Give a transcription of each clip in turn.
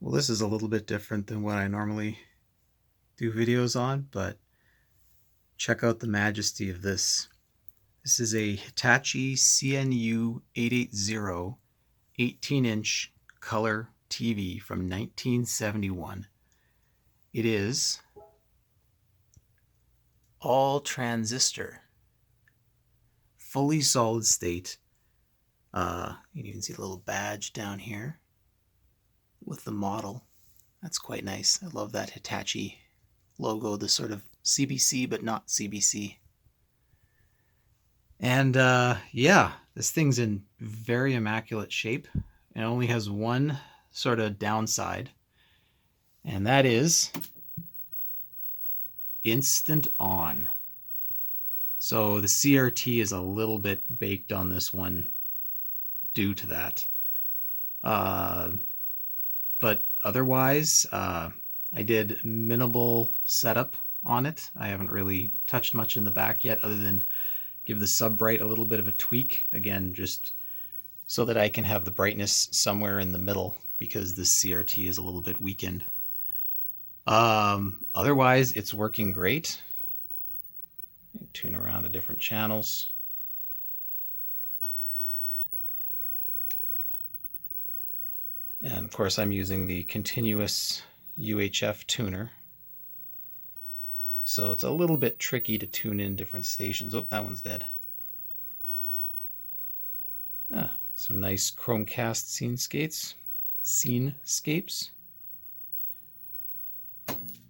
Well, this is a little bit different than what I normally do videos on, but check out the majesty of this. This is a Hitachi CNU-880 18-inch color TV from 1971. It is all transistor, fully solid state. You can even see the little badge down here with the model. That's quite nice. I love that Hitachi logo, the sort of CBC but not CBC. And yeah, this thing's in very immaculate shape. It only has one sort of downside, and that is instant on. So the CRT is a little bit baked on this one due to that. But otherwise, I did minimal setup on it. I haven't really touched much in the back yet other than give the sub bright a little bit of a tweak. Again, just so that I can have the brightness somewhere in the middle because this CRT is a little bit weakened. Otherwise, it's working great. Tune around to different channels. And of course, I'm using the continuous UHF tuner. So it's a little bit tricky to tune in different stations. Oh, that one's dead. Some nice Chromecast scenescapes.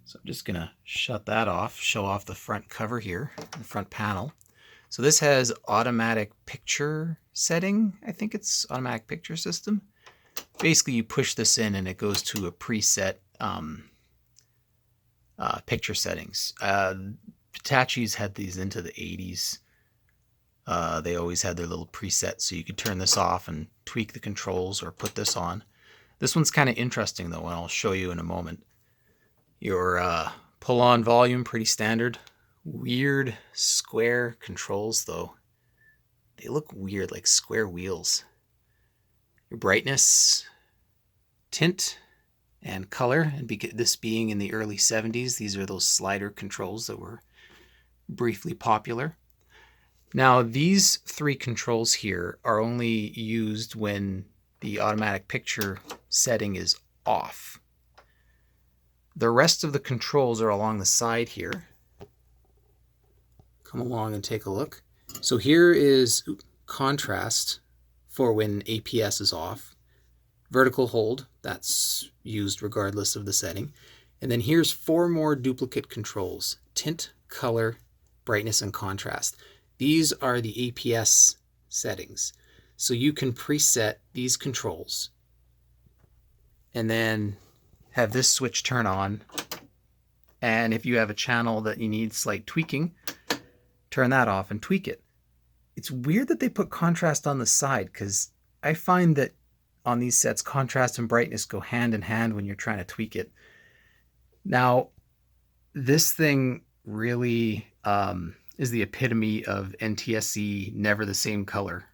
So I'm just gonna shut that off, show off the front cover here, the front panel. So this has automatic picture setting. I think it's automatic picture system. Basically, you push this in and it goes to a preset picture settings. Hitachi's had these into the 80s. They always had their little presets, so you could turn this off and tweak the controls or put this on. This one's kind of interesting though, and I'll show you in a moment. Your pull-on volume, pretty standard. Weird square controls though. They look weird, like square wheels. Your brightness, tint, and color. And this being in the early 70s, these are those slider controls that were briefly popular. Now, these three controls here are only used when the automatic picture setting is off. The rest of the controls are along the side here. Come along and take a look. So here is contrast for when APS is off. Vertical hold, that's used regardless of the setting. And then here's 4 more duplicate controls: tint, color, brightness, and contrast. These are the APS settings. So you can preset these controls and then have this switch turn on. And if you have a channel that you need slight tweaking, turn that off and tweak it. It's weird that they put contrast on the side, because I find that on these sets, contrast and brightness go hand in hand when you're trying to tweak it. Now, this thing really is the epitome of NTSC, never the same color.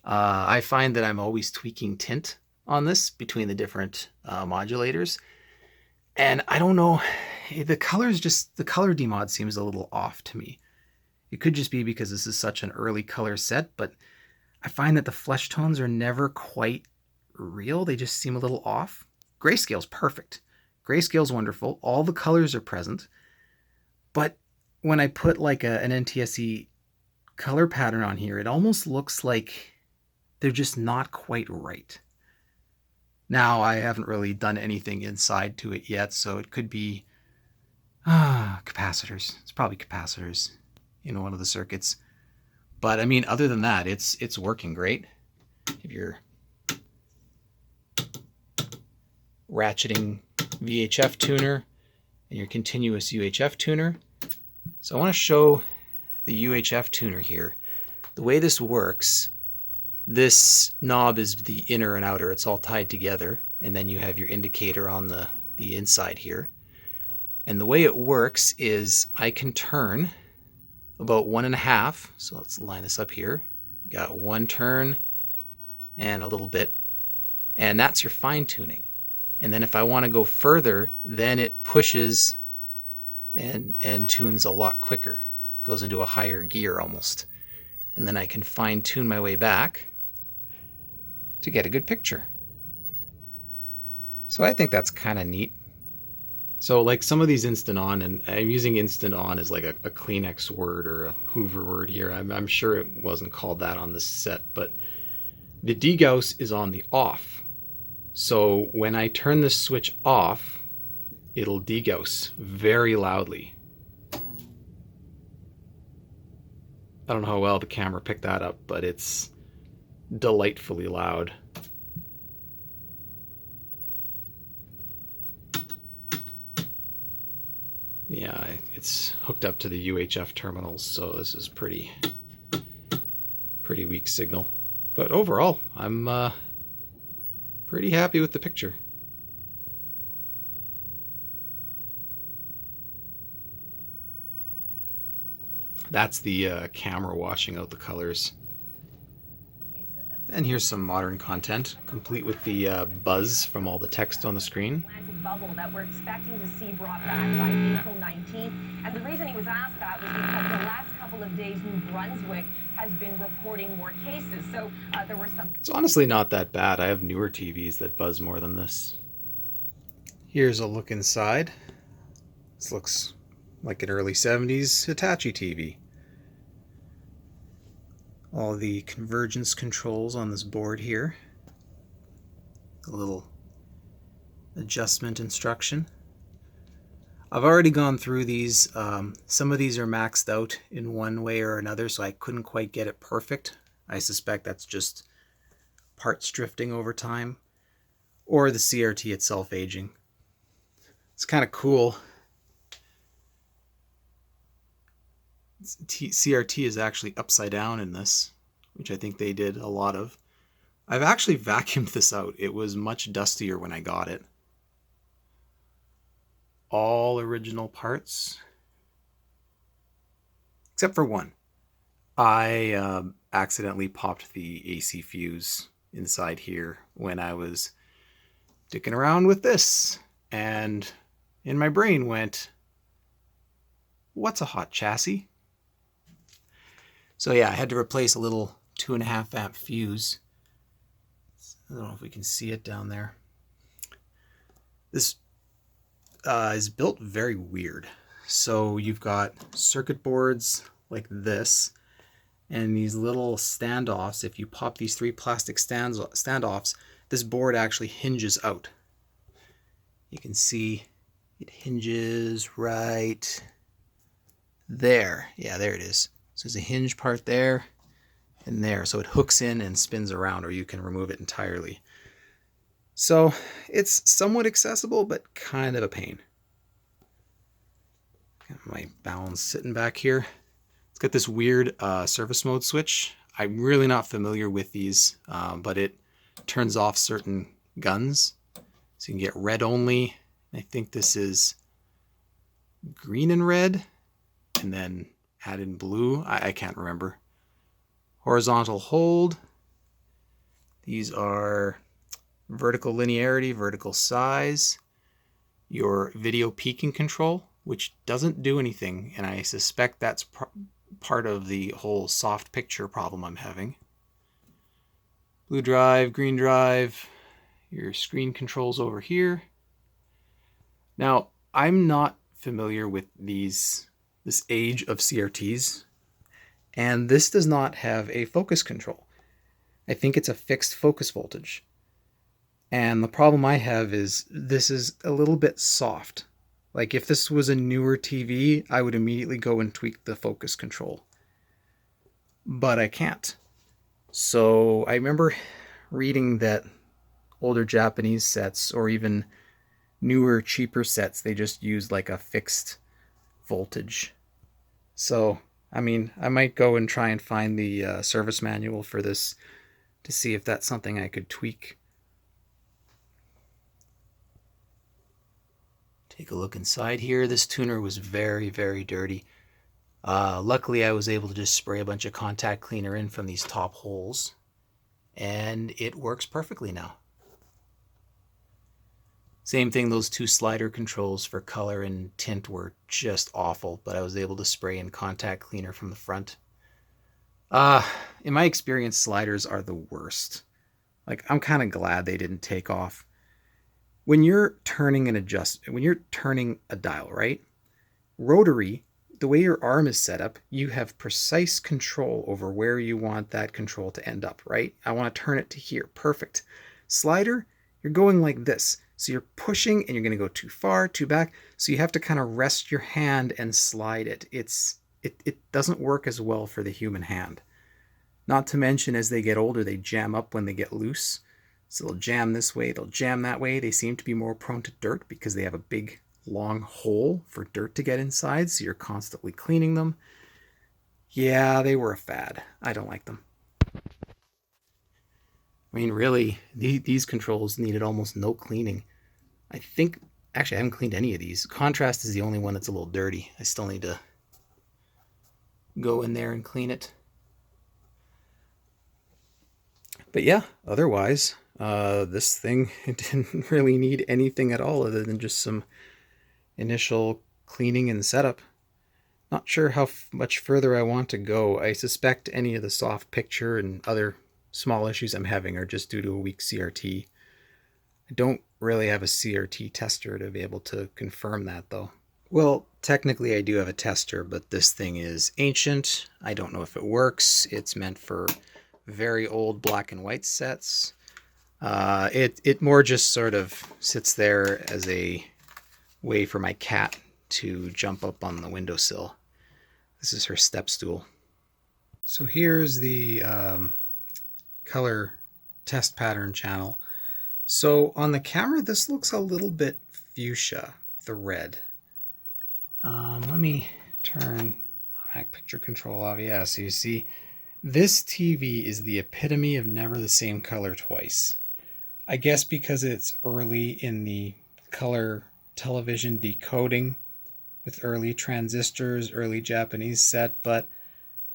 I find that I'm always tweaking tint on this between the different modulators. And I don't know, the color demod seems a little off to me. It could just be because this is such an early color set, but I find that the flesh tones are never quite real. They just seem a little off. Grayscale's perfect. Grayscale's wonderful. All the colors are present. But when I put like an NTSC color pattern on here, it almost looks like they're just not quite right. Now, I haven't really done anything inside to it yet, so it could be capacitors. It's probably capacitors in one of the circuits. But I mean, other than that, it's working great. If you're ratcheting VHF tuner and your continuous UHF tuner. So I want to show the UHF tuner here. The way this works, this knob is the inner and outer. It's all tied together. And then you have your indicator on the inside here. And the way it works is I can turn about 1.5. So let's line this up here. You got 1 turn and a little bit. And that's your fine tuning. And then if I want to go further, then it pushes and tunes a lot quicker. Goes into a higher gear almost. And then I can fine tune my way back to get a good picture. So I think that's kind of neat. So like some of these instant on, and I'm using instant on as like a Kleenex word or a Hoover word here. I'm sure it wasn't called that on this set, but the de-gauss is on the off. So when I turn this switch off, it'll de-gauss very loudly. I don't know how well the camera picked that up, but it's delightfully loud. Yeah, it's hooked up to the UHF terminals, so this is pretty weak signal. But overall, I'm pretty happy with the picture. That's the camera washing out the colors. And here's some modern content, complete with the buzz from all the text on the screen. Bubble that we're expecting to see brought back by April 19th. And the reason he was asked that was because the last couple of days, New Brunswick has been reporting more cases. So there were some... It's honestly not that bad. I have newer TVs that buzz more than this. Here's a look inside. This looks like an early 70s Hitachi TV. All the convergence controls on this board here. A little adjustment instruction. I've already gone through these. Some of these are maxed out in one way or another, so I couldn't quite get it perfect. I suspect that's just parts drifting over time, or the CRT itself aging. It's kind of cool. CRT is actually upside down in this, which I think they did a lot of. I've actually vacuumed this out. It was much dustier when I got it. All original parts, except for one. I accidentally popped the AC fuse inside here when I was dicking around with this, and in my brain went, what's a hot chassis? So yeah, I had to replace a little 2.5 amp fuse. I don't know if we can see it down there. This is built very weird. So you've got circuit boards like this, and these little standoffs. If you pop these 3 plastic standoffs, this board actually hinges out. You can see it hinges right there. Yeah, there it is. So there's a hinge part there and there. So it hooks in and spins around, or you can remove it entirely. So it's somewhat accessible, but kind of a pain. Got my balance sitting back here. It's got this weird surface mode switch. I'm really not familiar with these, but it turns off certain guns. So you can get red only. I think this is green and red, and then add in blue. I can't remember. Horizontal hold. These are vertical linearity, vertical size. Your video peaking control, which doesn't do anything, and I suspect that's part of the whole soft picture problem I'm having. Blue drive, green drive, your screen controls over here. Now, I'm not familiar with this age of CRTs, and this does not have a focus control. I think it's a fixed focus voltage. And the problem I have is this is a little bit soft. Like if this was a newer TV, I would immediately go and tweak the focus control. But I can't. So I remember reading that older Japanese sets, or even newer, cheaper sets, they just use like a fixed voltage. So, I mean, I might go and try and find the service manual for this to see if that's something I could tweak. Take a look inside here. This tuner was very, very dirty. Luckily, I was able to just spray a bunch of contact cleaner in from these top holes, and it works perfectly now. Same thing, those two slider controls for color and tint were just awful, but I was able to spray in contact cleaner from the front. In my experience, sliders are the worst. Like, I'm kind of glad they didn't take off. When you're turning when you're turning a dial, right? Rotary, the way your arm is set up, you have precise control over where you want that control to end up, right? I want to turn it to here. Perfect. Slider, you're going like this. So you're pushing and you're going to go too far, too back. So you have to kind of rest your hand and slide it. It doesn't work as well for the human hand. Not to mention, as they get older, they jam up when they get loose. So they'll jam this way, they'll jam that way. They seem to be more prone to dirt because they have a big, long hole for dirt to get inside. So you're constantly cleaning them. Yeah, they were a fad. I don't like them. I mean, really, these controls needed almost no cleaning. I think, actually, I haven't cleaned any of these. Contrast is the only one that's a little dirty. I still need to go in there and clean it. But yeah, otherwise, this thing didn't really need anything at all other than just some initial cleaning and setup. Not sure how much further I want to go. I suspect any of the soft picture and other small issues I'm having are just due to a weak CRT. I don't really have a CRT tester to be able to confirm that, though. Well, technically I do have a tester, but this thing is ancient. I don't know if it works. It's meant for very old black and white sets. It more just sort of sits there as a way for my cat to jump up on the windowsill. This is her step stool. So here's the color test pattern channel. So on the camera, this looks a little bit fuchsia, the red. Let me turn back picture control off. Yeah, so you see, this TV is the epitome of never the same color twice. I guess because it's early in the color television decoding with early transistors, early Japanese set, but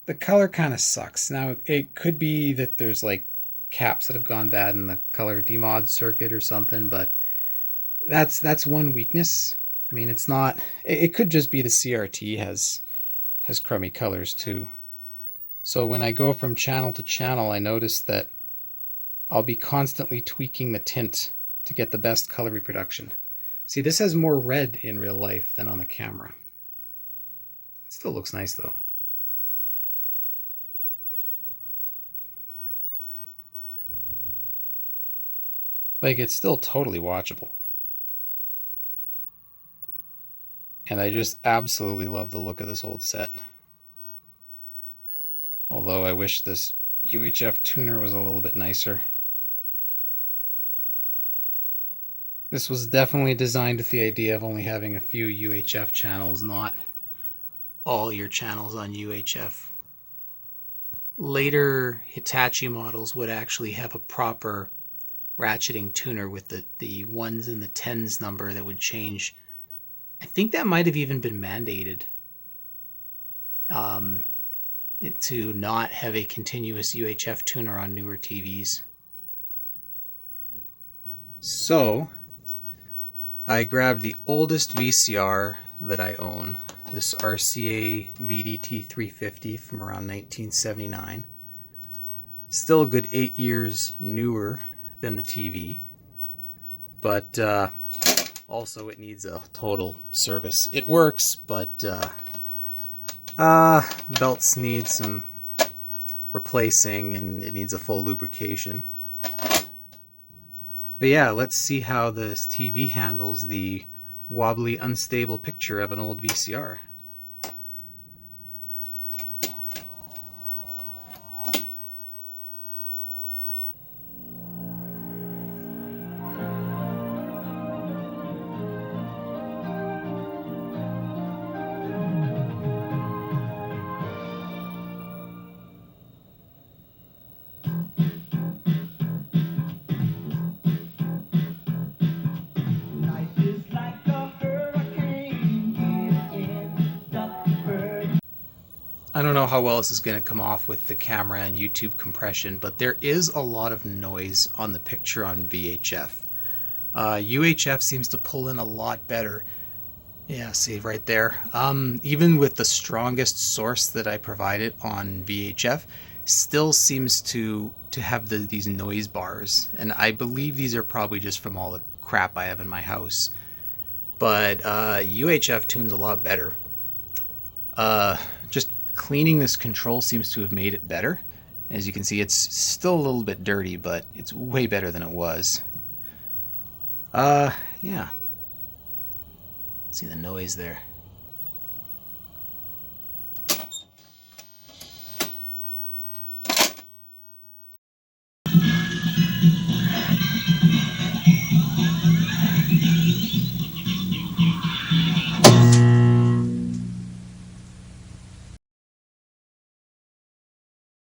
the color kind of sucks. Now, it could be that there's like caps that have gone bad in the color demod circuit or something, but that's one weakness. I mean, it's not, it could just be the CRT has crummy colors too. So when I go from channel to channel, I notice that I'll be constantly tweaking the tint to get the best color reproduction. See, this has more red in real life than on the camera. It still looks nice though. Like, it's still totally watchable. And I just absolutely love the look of this old set. Although I wish this UHF tuner was a little bit nicer. This was definitely designed with the idea of only having a few UHF channels, not all your channels on UHF. Later Hitachi models would actually have a proper ratcheting tuner with the ones and the tens number that would change. I think that might have even been mandated to not have a continuous UHF tuner on newer TVs. So I grabbed the oldest VCR that I own, this RCA VDT 350 from around 1979. Still a good 8 years newer than the TV, but also it needs a total service. It works, but belts need some replacing and it needs a full lubrication. But yeah, let's see how this TV handles the wobbly, unstable picture of an old VCR. I don't know how well this is going to come off with the camera and YouTube compression, but there is a lot of noise on the picture on VHF. UHF seems to pull in a lot better. Yeah, see right there. Even with the strongest source that I provided on VHF, still seems to have these noise bars, and I believe these are probably just from all the crap I have in my house. But UHF tunes a lot better. Just cleaning this control seems to have made it better. As you can see, it's still a little bit dirty, but it's way better than it was. Yeah. See the noise there.